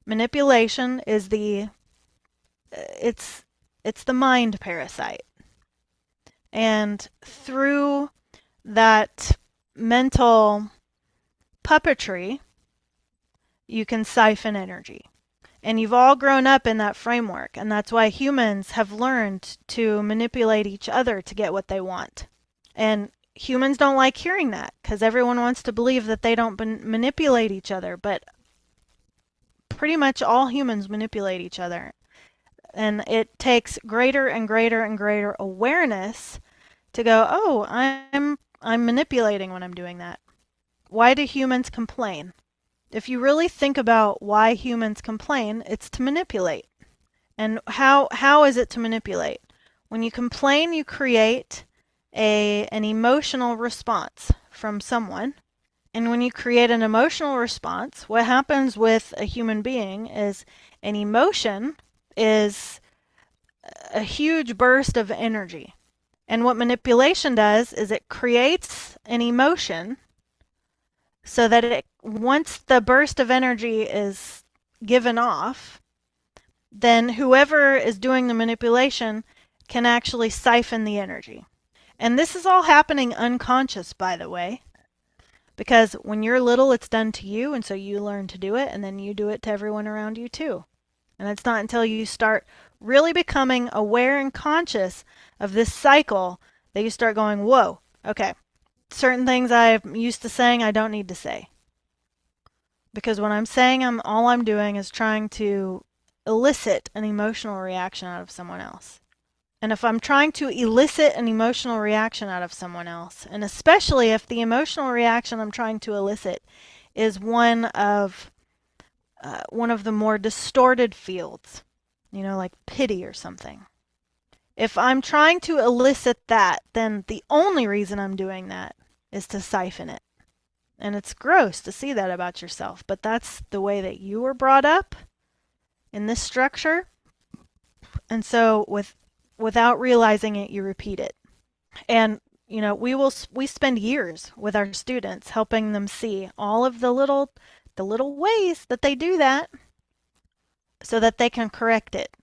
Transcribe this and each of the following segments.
Manipulation is it's it's the mind parasite. And through that mental puppetry, you can siphon energy. And you've all grown up in that framework, and that's why humans have learned to manipulate each other to get what they want. And humans don't like hearing that because everyone wants to believe that they don't manipulate each other, but pretty much all humans manipulate each other. And it takes greater and greater and greater awareness to go, oh, I'm manipulating when I'm doing that. Why do humans complain? If you really think about why humans complain, it's to manipulate. And how is it to manipulate? When you complain, you create an emotional response from someone. And when you create an emotional response, what happens with a human being is an emotion is a huge burst of energy. And what manipulation does is it creates an emotion so that once the burst of energy is given off, then whoever is doing the manipulation can actually siphon the energy. And this is all happening unconscious, by the way, because when you're little, it's done to you, and so you learn to do it, and then you do it to everyone around you too. And it's not until you start really becoming aware and conscious of this cycle that you start going, whoa, okay, certain things I'm used to saying I don't need to say. Because when I'm saying all I'm doing is trying to elicit an emotional reaction out of someone else. And if I'm trying to elicit an emotional reaction out of someone else, and especially if the emotional reaction I'm trying to elicit is one of the more distorted fields, like pity or something. If I'm trying to elicit that, then the only reason I'm doing that is to siphon it. And it's gross to see that about yourself, but that's the way that you were brought up in this structure. And so without realizing it, you repeat it. And we spend years with our students helping them see all of the little ways that they do that so that they can correct it.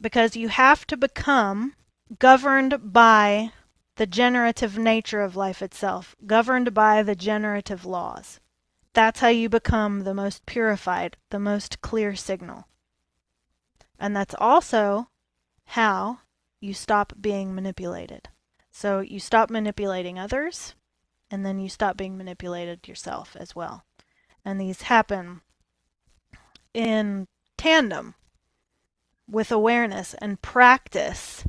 Because you have to become governed by the generative nature of life itself, governed by the generative laws. That's how you become the most purified, the most clear signal. And that's also how you stop being manipulated. So you stop manipulating others, and then you stop being manipulated yourself as well. And these happen in tandem with awareness and practice